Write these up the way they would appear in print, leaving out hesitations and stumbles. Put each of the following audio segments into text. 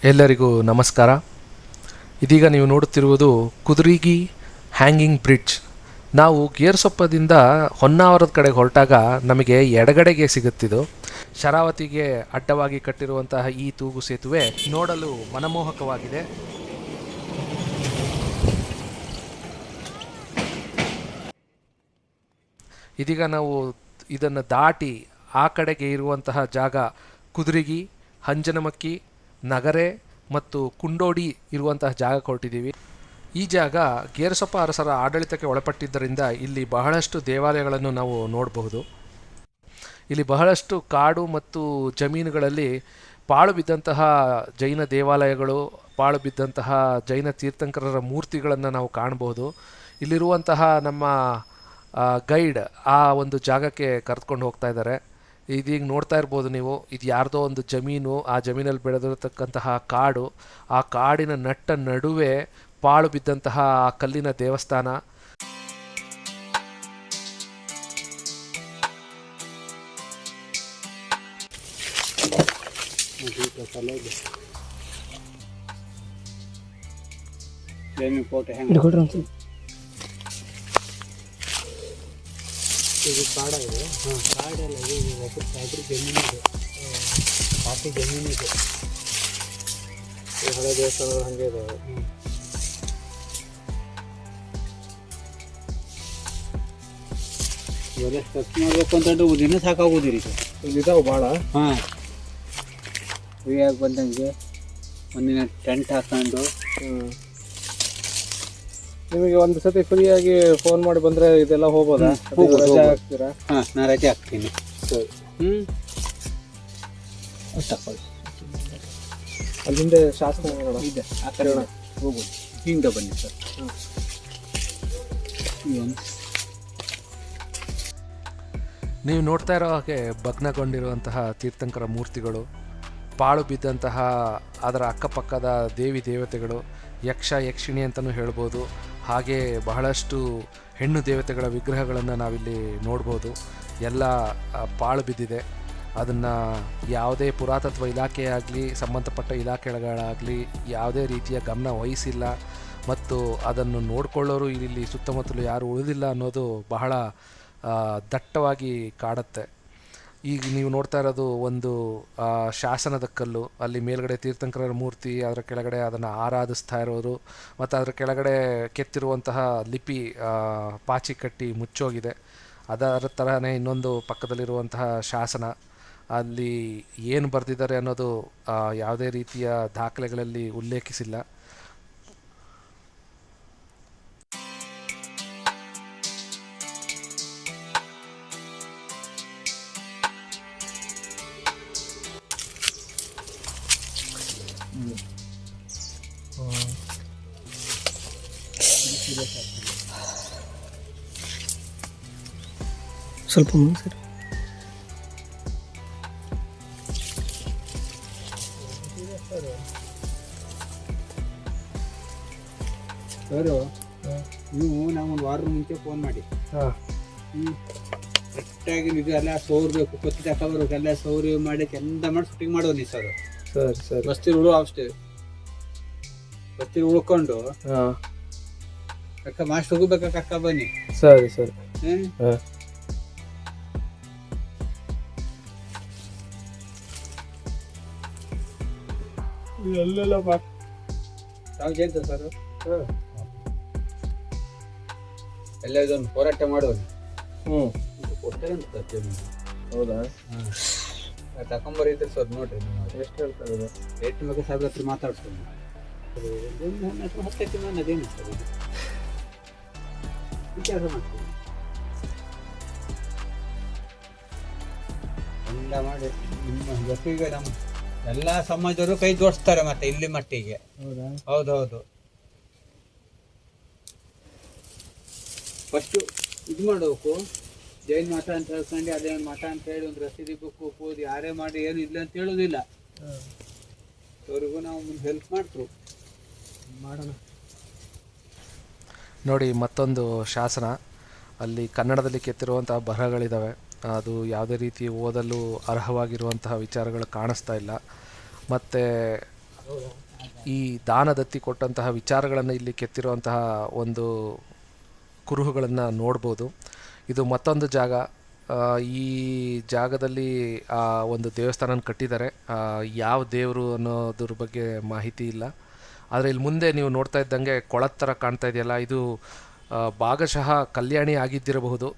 ಎಲ್ಲರಿಗೂ ನಮಸ್ಕಾರ. ಇದೀಗ ನೀವು ನೋಡುತ್ತಿರುವುದು ಕುದ್ರಿಗಿ ಹ್ಯಾಂಗಿಂಗ್ ಬ್ರಿಡ್ಜ್. ನಾವು ಗೇರ್ಸೊಪ್ಪದಿಂದ ಹೊನ್ನಾವರದ ಕಡೆಗೆ ಹೊರಟಾಗ ನಮಗೆ ಎಡಗಡೆಗೆ ಸಿಗುತ್ತಿದ್ದು ಶರಾವತಿಗೆ ಅಡ್ಡವಾಗಿ ಕಟ್ಟಿರುವಂತಹ ಈ ತೂಗು ಸೇತುವೆ ನೋಡಲು ಮನಮೋಹಕವಾಗಿದೆ. ಇದೀಗ ನಾವು ಇದನ್ನು ದಾಟಿ ಆ ಕಡೆಗೆ ಇರುವಂತಹ ಜಾಗ ಕುದ್ರಿಗಿ, ಹಂಜನಮಕ್ಕಿ, ನಗರೆ ಮತ್ತು ಕುಂಡೋಡಿ ಇರುವಂತಹ ಜಾಗ ಕೊಟ್ಟಿದ್ದೀವಿ. ಈ ಜಾಗ ಗೇರುಸೊಪ್ಪ ಅರಸರ ಆಡಳಿತಕ್ಕೆ ಒಳಪಟ್ಟಿದ್ದರಿಂದ ಇಲ್ಲಿ ಬಹಳಷ್ಟು ದೇವಾಲಯಗಳನ್ನು ನಾವು ನೋಡಬಹುದು. ಇಲ್ಲಿ ಬಹಳಷ್ಟು ಕಾಡು ಮತ್ತು ಜಮೀನುಗಳಲ್ಲಿ ಪಾಳು ಬಿದ್ದಂತಹ ಜೈನ ದೇವಾಲಯಗಳು, ಪಾಳು ಬಿದ್ದಂತಹ ಜೈನ ತೀರ್ಥಂಕರರ ಮೂರ್ತಿಗಳನ್ನು ನಾವು ಕಾಣಬಹುದು. ಇಲ್ಲಿರುವಂತಹ ನಮ್ಮ ಗೈಡ್ ಆ ಒಂದು ಜಾಗಕ್ಕೆ ಕರೆದುಕೊಂಡು ಹೋಗ್ತಾ ಇದ್ದಾರೆ. ಇದೀಗ ನೋಡ್ತಾ ಇರ್ಬೋದು ನೀವು, ಇದು ಯಾರ್ದೋ ಒಂದು ಜಮೀನು. ಆ ಜಮೀನಲ್ಲಿ ಬೆಳೆದಿರತಕ್ಕಂತಹ ಕಾಡು, ಆ ಕಾಡಿನ ನಟ್ಟ ನಡುವೆ ಪಾಳು ಬಿದ್ದಂತಹ ಆ ಕಲ್ಲಿನ ದೇವಸ್ಥಾನ. ಇದು ಕಾಡ ಇದೆ. ಕಾಡೆಲ್ಲ ಇದೆ. ಹೊಸ ಸಾಯ್ಬ್ರಿ ಜಮೀನಿದೆ, ಕಾಫಿ ಜಮೀನಿದೆ. ಹಳೆ ದೇವಸ್ಥಾನಗಳು ಹಾಗೆ ಇದಾವೆ. ಇವೆಲ್ಲ ಸ್ಟೆಪ್ ಮಾಡಬೇಕು ಅಂತಂದ್ರೆ ದಿನ ಸಾಕಾಗೋದಿರಿ. ಇಲ್ಲಿದ್ದಾವೆ ಭಾಳ. ಹಾಂ, ಫ್ರೀಯಾಗಿ ಬಂದಂಗೆ ಒಂದಿನ ಟೆಂಟ್ ಹಾಕೊಂಡು. ನಿಮಗೆ ಒಂದು ಸತಿ ಫ್ರೀಯಾಗಿ ಫೋನ್ ಮಾಡಿ ಬಂದರೆ ಇದೆಲ್ಲ ಹೋಗ್ಬೋದಾ? ರಜೆ ಹಾಕ್ತೀರಾ? ಹಾಂ, ನಾನು ರಜೆ ಹಾಕ್ತೀನಿ. ಸರಿ. ತಗೊಳ್ಳಿ. ಅಲ್ಲಿಂದ ಶಾಸನ ಇದೆ, ಆ ಕಡೆ ಹೋಗ್ಬೋದು. ಹಿಂಗೆ ಬನ್ನಿ ಸರ್. ನೀವು ನೋಡ್ತಾ ಇರೋ ಹಾಗೆ ಭಗ್ನಗೊಂಡಿರುವಂತಹ ತೀರ್ಥಂಕರ ಮೂರ್ತಿಗಳು, ಪಾಳು ಬಿದ್ದಂತಹ ಅದರ ಅಕ್ಕಪಕ್ಕದ ದೇವಿ ದೇವತೆಗಳು, ಯಕ್ಷ ಯಕ್ಷಿಣಿ ಅಂತಲೂ ಹೇಳ್ಬೋದು. ಹಾಗೆ ಬಹಳಷ್ಟು ಹೆಣ್ಣು ದೇವತೆಗಳ ವಿಗ್ರಹಗಳನ್ನು ನಾವಿಲ್ಲಿ ನೋಡ್ಬೋದು. ಎಲ್ಲ ಪಾಳು ಬಿದ್ದಿದೆ. ಅದನ್ನು ಯಾವುದೇ ಪುರಾತತ್ವ ಇಲಾಖೆಯಾಗಲಿ, ಸಂಬಂಧಪಟ್ಟ ಇಲಾಖೆಗಳಾಗಲಿ ಯಾವುದೇ ರೀತಿಯ ಗಮನ ವಹಿಸಿಲ್ಲ. ಮತ್ತು ಅದನ್ನು ನೋಡಿಕೊಳ್ಳೋರು ಇಲ್ಲಿ ಸುತ್ತಮುತ್ತಲು ಯಾರು ಉಳಿದಿಲ್ಲ ಅನ್ನೋದು ಬಹಳ ದಟ್ಟವಾಗಿ ಕಾಡುತ್ತೆ. ಈಗ ನೀವು ನೋಡ್ತಾ ಇರೋದು ಒಂದು ಶಾಸನದ ಕಲ್ಲು. ಅಲ್ಲಿ ಮೇಲ್ಗಡೆ ತೀರ್ಥಂಕರರ ಮೂರ್ತಿ, ಅದರ ಕೆಳಗಡೆ ಅದನ್ನು ಆರಾಧಿಸ್ತಾ ಇರೋರು, ಮತ್ತು ಅದರ ಕೆಳಗಡೆ ಕೆತ್ತಿರುವಂತಹ ಲಿಪಿ ಪಾಚಿ ಕಟ್ಟಿ ಮುಚ್ಚೋಗಿದೆ. ಅದರ ತರಹನೇ ಇನ್ನೊಂದು ಪಕ್ಕದಲ್ಲಿರುವಂತಹ ಶಾಸನ, ಅಲ್ಲಿ ಏನು ಬರೆದಿದ್ದಾರೆ ಅನ್ನೋದು ಯಾವುದೇ ರೀತಿಯ ದಾಖಲೆಗಳಲ್ಲಿ ಉಲ್ಲೇಖಿಸಿಲ್ಲ. ಸ್ವಲ್ಪ ಸರ್. ಸರು, ನೀವು ನಮ್ಮೊಂದು ವಾರದ ಮುಂಚೆ ಫೋನ್ ಮಾಡಿ. ಕರೆಕ್ಟಾಗಿ ಇದು ಎಲ್ಲ ಸೌರ್ಬೇಕು, ಕೊತ್ತಿ ತಗೊಬರ್ಬೇಕು, ಎಲ್ಲ ಸೌರಿ ಮಾಡಿ ಚಂದ ಮಾಡಿ ಶೂಟಿಂಗ್ ಮಾಡೋದು ನೀವು ಸರ್. ಸರಿ ಸರಿ. ಬಸ್ತಿರು ಉಳು ಅಷ್ಟೇ, ಬಸ್ತಿರು ಉಳ್ಕೊಂಡು ಅಕ್ಕ ಮಾಸ್ಟರ್ ಹೋಗ್ಬೇಕ ಅಕ್ಕ ಬನ್ನಿ. ಸರಿ ಸರಿ. ಎಲ್ಲೆಲ್ಲ ತಾವು ಜೈತ ಸರ್. ಎಲ್ಲ ಇದೊಂದು ಹೋರಾಟ ಮಾಡೋದು. ಕೊಡ್ತಾರೆ ಅಂತ ಜಮೀನು. ಹೌದಾ? ಹಾಂ, ತಗೊಂಬರಿದ್ರೆ ಸರ್. ನೋಡ್ರಿ ಎಷ್ಟು ಹೇಳ್ತಾರೆ ರೇಟ್ ಬಗ್ಗೆ ಸಾಹೇಬ್ರ ಹತ್ರ ಮಾತಾಡ್ತೀನಿ. ನನ್ನ ಹತ್ರ 10 ನಾನು ಅದೇನು ಸರ್ ಇದು ವಿಚಾರ ಮಾಡ್ತೀನಿ. ಎಲ್ಲ ಮಾಡಿ ನಿಮ್ಮ ಜೊತೆಗೆ ನಮ್ಮ ಎಲ್ಲ ಸಮಾಜದವರು ಕೈ ಜೋಡಿಸ್ತಾರೆ ಮತ್ತೆ ಇಲ್ಲಿ ಮಟ್ಟಿಗೆ. ಹೌದಾ? ಹೌದೌದು. ಫಸ್ಟು ಇದು ಮಾಡಬೇಕು, ಜೈನ್ ಮಠ ಅಂತ ಹೇಳ್ಕೊಂಡು ಅದೇ ಮಠ ಅಂತ ಹೇಳಿ ಒಂದು ರಸೀದಿ ಬುಕ್ ಓದಿ ಯಾರೇ ಮಾಡಿ ಏನು ಇಲ್ಲ ಅಂತ ಹೇಳೋದಿಲ್ಲ. ಅವ್ರಿಗೂ ನಾವು ಮುಂದೆ ಹೆಲ್ಪ್ ಮಾಡ್ತರು ಮಾಡೋಣ. ನೋಡಿ, ಮತ್ತೊಂದು ಶಾಸನ. ಅಲ್ಲಿ ಕನ್ನಡದಲ್ಲಿ ಕೆತ್ತಿರುವಂತಹ ಬರಹಗಳಿದ್ದಾವೆ. ಅದು ಯಾವುದೇ ರೀತಿ ಓದಲು ಅರ್ಹವಾಗಿರುವಂತಹ ವಿಚಾರಗಳು ಕಾಣಿಸ್ತಾ ಇಲ್ಲ. ಮತ್ತು ಈ ದಾನದತ್ತಿ ಕೊಟ್ಟಂತಹ ವಿಚಾರಗಳನ್ನು ಇಲ್ಲಿ ಕೆತ್ತಿರುವಂತಹ ಒಂದು ಕುರುಹುಗಳನ್ನು ನೋಡ್ಬೋದು. ಇದು ಮತ್ತೊಂದು ಜಾಗ. ಈ ಜಾಗದಲ್ಲಿ ಒಂದು ದೇವಸ್ಥಾನ ಕಟ್ಟಿದ್ದಾರೆ. ಯಾವ ದೇವರು ಅನ್ನೋದ್ರ ಬಗ್ಗೆ ಮಾಹಿತಿ ಇಲ್ಲ. ಆದರೆ ಇಲ್ಲಿ ಮುಂದೆ ನೀವು ನೋಡ್ತಾ ಇದ್ದಂಗೆ ಕೊಳದ ಥರ ಕಾಣ್ತಾ ಇದೆಯಲ್ಲ, ಇದು ಭಾಗಶಃ ಕಲ್ಯಾಣಿ ಆಗಿದ್ದಿರಬಹುದು.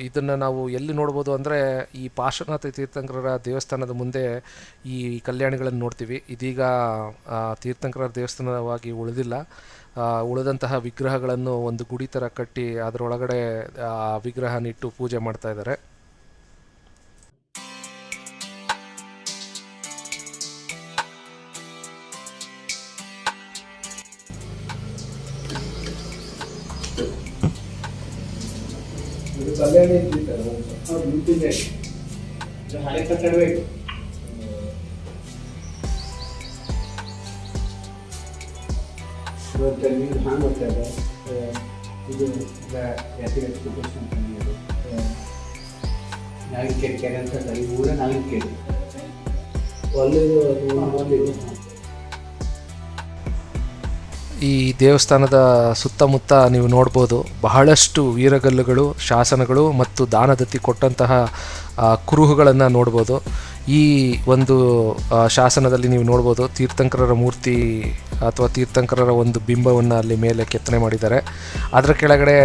ಇದನ್ನು ನಾವು ಎಲ್ಲಿ ನೋಡ್ಬೋದು ಅಂದರೆ ಈ ಪಾರ್ಶ್ವನಾಥ ತೀರ್ಥಂಕರರ ದೇವಸ್ಥಾನದ ಮುಂದೆ ಈ ಕಲ್ಯಾಣಿಗಳನ್ನು ನೋಡ್ತೀವಿ. ಇದೀಗ ತೀರ್ಥಂಕರರ ದೇವಸ್ಥಾನವಾಗಿ ಉಳಿದಿಲ್ಲ. ಉಳಿದಂತಹ ವಿಗ್ರಹಗಳನ್ನು ಒಂದು ಗುಡಿ ಥರ ಕಟ್ಟಿ ಅದರೊಳಗಡೆ ಆ ವಿಗ್ರಹನಿಟ್ಟು ಪೂಜೆ ಮಾಡ್ತಾ ಇದ್ದಾರೆ. ಕಲ್ಯಾಣಿ ಹಳೆ ಕಟ್ಟಡವೇ ನೀರು ಹ್ಯಾಂಗ್ ಬರ್ತಾ ಇದೆ. ಇದು ನಾಗಿನಕೇರಿ ಕೆರೆ ಅಂತ ಈ ಊರ ನಾಗಿನಕೇರಿ ಈ ದೇವಸ್ಥಾನದ ಸುತ್ತಮುತ್ತ ನೀವು ನೋಡ್ಬೋದು ಬಹಳಷ್ಟು ವೀರಗಲ್ಲುಗಳು, ಶಾಸನಗಳು ಮತ್ತು ದಾನದತ್ತಿ ಕೊಟ್ಟಂತಹ ಕುರುಹುಗಳನ್ನು ನೋಡ್ಬೋದು. ಈ ಒಂದು ಶಾಸನದಲ್ಲಿ ನೀವು ನೋಡ್ಬೋದು ತೀರ್ಥಂಕರರ ಮೂರ್ತಿ ಅಥವಾ ತೀರ್ಥಂಕರರ ಒಂದು ಬಿಂಬವನ್ನು ಅಲ್ಲಿ ಮೇಲೆ ಕೆತ್ತನೆ ಮಾಡಿದ್ದಾರೆ. ಅದರ ಕೆಳಗಡೆ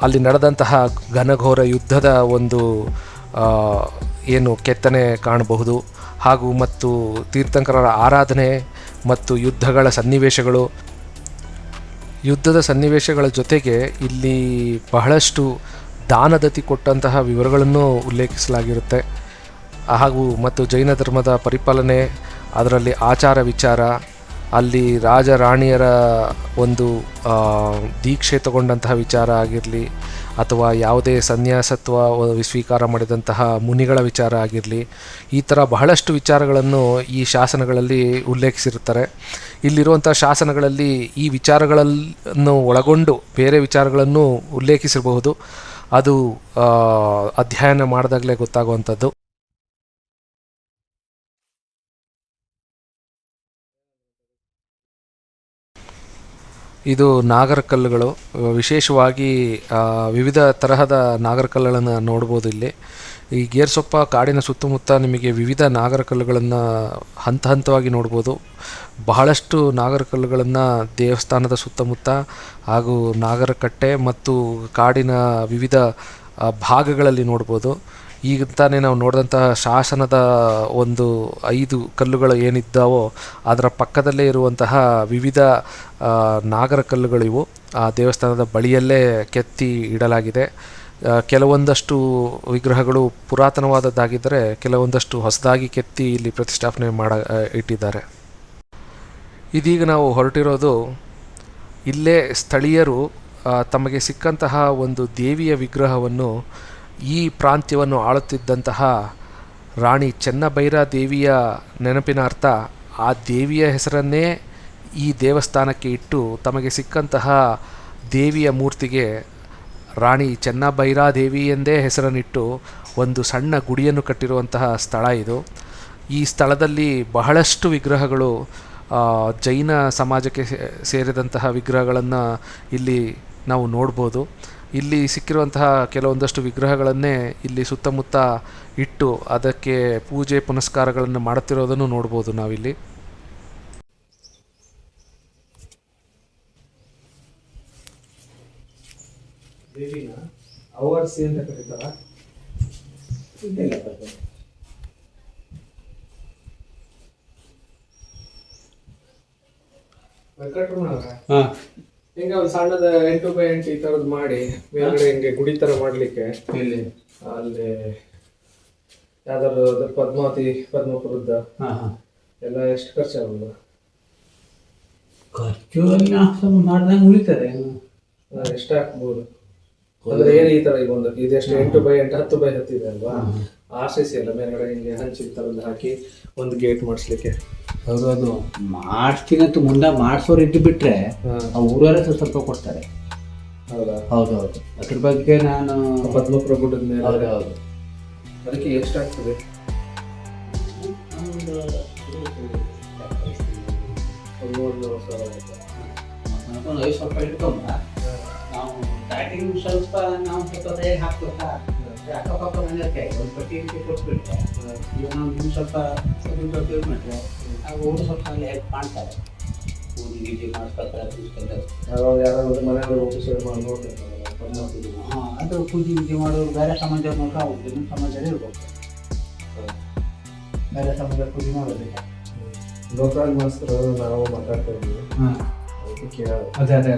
ಅಲ್ಲಿ ನಡೆದಂತಹ ಘನಘೋರ ಯುದ್ಧದ ಒಂದು ಏನು ಕೆತ್ತನೆ ಕಾಣಬಹುದು. ಹಾಗೂ ಮತ್ತು ತೀರ್ಥಂಕರರ ಆರಾಧನೆ ಮತ್ತು ಯುದ್ಧಗಳ ಸನ್ನಿವೇಶಗಳು, ಯುದ್ಧದ ಸನ್ನಿವೇಶಗಳ ಜೊತೆಗೆ ಇಲ್ಲಿ ಬಹಳಷ್ಟು ದಾನದತ್ತಿ ಕೊಟ್ಟಂತಹ ವಿವರಗಳನ್ನು ಉಲ್ಲೇಖಿಸಲಾಗಿರುತ್ತೆ. ಹಾಗೂ ಮತ್ತು ಜೈನ ಧರ್ಮದ ಪರಿಪಾಲನೆ, ಅದರಲ್ಲಿ ಆಚಾರ ವಿಚಾರ, ಅಲ್ಲಿ ರಾಜ ರಾಣಿಯರ ಒಂದು ದೀಕ್ಷೆ ತಗೊಂಡಂತಹ ವಿಚಾರ ಆಗಿರಲಿ, ಅಥವಾ ಯಾವುದೇ ಸನ್ಯಾಸತ್ವ ಸ್ವೀಕಾರ ಮಾಡಿದಂತಹ ಮುನಿಗಳ ವಿಚಾರ ಆಗಿರಲಿ, ಈ ಥರ ಬಹಳಷ್ಟು ವಿಚಾರಗಳನ್ನು ಈ ಶಾಸನಗಳಲ್ಲಿ ಉಲ್ಲೇಖಿಸಿರುತ್ತಾರೆ. ಇಲ್ಲಿರುವಂಥ ಶಾಸನಗಳಲ್ಲಿ ಈ ವಿಚಾರಗಳನ್ನು ಒಳಗೊಂಡು ಬೇರೆ ವಿಚಾರಗಳನ್ನು ಉಲ್ಲೇಖಿಸಿರಬಹುದು. ಅದು ಅಧ್ಯಯನ ಮಾಡಿದಾಗಲೇ ಗೊತ್ತಾಗುವಂಥದ್ದು. ಇದು ನಾಗರಕಲ್ಲುಗಳು. ವಿಶೇಷವಾಗಿ ವಿವಿಧ ತರಹದ ನಾಗರಕಲ್ಲುಗಳನ್ನು ನೋಡ್ಬೋದು ಇಲ್ಲಿ. ಈ ಗೇರ್ಸೊಪ್ಪ ಕಾಡಿನ ಸುತ್ತಮುತ್ತ ನಿಮಗೆ ವಿವಿಧ ನಾಗರಕಲ್ಲುಗಳನ್ನು ಹಂತ ಹಂತವಾಗಿ ನೋಡ್ಬೋದು. ಬಹಳಷ್ಟು ನಾಗರಕಲ್ಲುಗಳನ್ನು ದೇವಸ್ಥಾನದ ಸುತ್ತಮುತ್ತ ಹಾಗೂ ನಾಗರಕಟ್ಟೆ ಮತ್ತು ಕಾಡಿನ ವಿವಿಧ ಭಾಗಗಳಲ್ಲಿ ನೋಡ್ಬೋದು. ಈಗ ತಾನೇ ನಾವು ನೋಡಿದಂತಹ ಶಾಸನದ ಒಂದು 5 ಕಲ್ಲುಗಳು ಏನಿದ್ದಾವೋ ಅದರ ಪಕ್ಕದಲ್ಲೇ ಇರುವಂತಹ ವಿವಿಧ ನಾಗರಕಲ್ಲುಗಳಿವು ಆ ದೇವಸ್ಥಾನದ ಬಳಿಯಲ್ಲೇ ಕೆತ್ತಿ ಇಡಲಾಗಿದೆ. ಕೆಲವೊಂದಷ್ಟು ವಿಗ್ರಹಗಳು ಪುರಾತನವಾದದ್ದಾಗಿದ್ದರೆ ಕೆಲವೊಂದಷ್ಟು ಹೊಸದಾಗಿ ಕೆತ್ತಿ ಇಲ್ಲಿ ಪ್ರತಿಷ್ಠಾಪನೆ ಇಟ್ಟಿದ್ದಾರೆ. ಇದೀಗ ನಾವು ಹೊರಟಿರೋದು ಇಲ್ಲೇ ಸ್ಥಳೀಯರು ತಮಗೆ ಸಿಕ್ಕಂತಹ ಒಂದು ದೇವಿಯ ವಿಗ್ರಹವನ್ನು ಈ ಪ್ರಾಂತ್ಯವನ್ನು ಆಳುತ್ತಿದ್ದಂತಹ ರಾಣಿ ಚೆನ್ನಭೈರಾ ದೇವಿಯ ನೆನಪಿನಾರ್ಥ ಆ ದೇವಿಯ ಹೆಸರನ್ನೇ ಈ ದೇವಸ್ಥಾನಕ್ಕೆ ಇಟ್ಟು ತಮಗೆ ಸಿಕ್ಕಂತಹ ದೇವಿಯ ಮೂರ್ತಿಗೆ ರಾಣಿ ಚೆನ್ನಭೈರಾ ದೇವಿ ಎಂದೇ ಹೆಸರನ್ನಿಟ್ಟು ಒಂದು ಸಣ್ಣ ಗುಡಿಯನ್ನು ಕಟ್ಟಿರುವಂತಹ ಸ್ಥಳ ಇದು. ಈ ಸ್ಥಳದಲ್ಲಿ ಬಹಳಷ್ಟು ವಿಗ್ರಹಗಳು ಜೈನ ಸಮಾಜಕ್ಕೆ ಸೇರಿದಂತಹ ವಿಗ್ರಹಗಳನ್ನು ಇಲ್ಲಿ ನಾವು ನೋಡ್ಬೋದು. ಇಲ್ಲಿ ಸಿಕ್ಕಿರುವಂತಹ ಕೆಲವೊಂದಷ್ಟು ವಿಗ್ರಹಗಳನ್ನೇ ಇಲ್ಲಿ ಸುತ್ತಮುತ್ತ ಇಟ್ಟು ಅದಕ್ಕೆ ಪೂಜೆ ಪುನಸ್ಕಾರಗಳನ್ನು ಮಾಡುತ್ತಿರೋದನ್ನು ನೋಡ್ಬೋದು ನಾವಿಲ್ಲಿ. ದೇವಿನ ಅವರ್ಸಿ ಅಂತ ಕರೀತಾರ. ಹಿಂಗ ಒಂದು ಸಣ್ಣದ 8x8 ಈ ತರದ್ ಮಾಡಿ ಮೇಲ್ಗಡೆ ಹಿಂಗೆ ಗುಡಿ ತರ ಮಾಡ್ಲಿಕ್ಕೆ ಅಲ್ಲಿ ಯಾವ್ದಾದ್ರು ಪದ್ಮಾವತಿ ಪದ್ಮಪುರದ ಎಲ್ಲ ಎಷ್ಟು ಖರ್ಚಾಗಲ್ಲ? ಖರ್ಚು ಮಾಡ್ದಂಗೆ ಉಳಿತಾರೆ. ಎಷ್ಟು ಹಾಕ್ಬೋದು ಅಂದ್ರೆ ಏನು ಈ ತರ ಈಗ ಒಂದು ಇದೆಷ್ಟು 8x8 10x10 ಇದೆ ಅಲ್ವಾ? RCC ಅಲ್ಲ ಮೇಲ್ಗಡೆ ಹಿಂಗೆ ಹಂಚಿನ ತರದ್ದು ಹಾಕಿ ಒಂದು ಗೇಟ್ ಮಾಡಿಸ್ಲಿಕ್ಕೆ. ಹೌದು ಮಾಡಿಸ್ತೀನಂತೂ ಮುಂದೆ ಮಾಡಿಸೋರು ಇದ್ದು ಬಿಟ್ರೆ ಆ ಊರವರೇ ಸ್ವಲ್ಪ ಕೊಡ್ತಾರೆ. ಹೌದಾ? ಹೌದೌದು. ಅದ್ರ ಬಗ್ಗೆ ನಾನು ಪದ್ಮಪುರ ಗುಡ್ಡದ ಮೇಲೆ. ಹೌದೌದು. ಅದಕ್ಕೆ ಎಷ್ಟಾಗ್ತದೆ? ಒಂದು 5 ಸ್ವಲ್ಪ ಇಟ್ಕೊಂಡ ನಾವು ಸ್ಟಾರ್ಟಿಂಗ್ ಸ್ವಲ್ಪ ಹೇಗೆ ಹಾಕ್ಬೇಕಾ ಅಕ್ಕಪಕ್ಕ ಮನೆಯಕ್ಕೆ ಒಂದು ಪಟ್ಟಿ ರೀತಿ ಕೊಟ್ಬಿಟ್ರೆ ಈಗ ನಾವು ಇನ್ನು ಸ್ವಲ್ಪ ಯೂಸ್ ಮಾಡಿದ್ರೆ ಆಗ ಊರು ಸ್ವಲ್ಪ ಅಲ್ಲಿ ಹೆಲ್ಪ್ ಮಾಡ್ತಾರೆ ಊರಿ ಗೀಟಿ ಮಾಡಿಸ್ಕೊತಾರೆ ಹಾಂ ಅದು ಪೂಜೆ ಗೀಜೆ ಮಾಡೋರು ಬೇರೆ ಸಮಾಜದವ್ರು ನೋಡ್ರೆ ಅವ್ರು ನಿಮ್ಮ ಸಮಾಜದಲ್ಲಿ ಇರ್ಬೇಕು ಬೇರೆ ಸಮಾಜದ ಪೂಜೆ ಮಾಡೋದಿಲ್ಲ ಲೋಕಲ್ ಮಾಸ್ತರು ನಾವು ಮಾತಾಡ್ತಾ ಇದ್ವಿ ಹಾಂ ಅದಕ್ಕೆ ಕೇಳೋದು ಅದೇ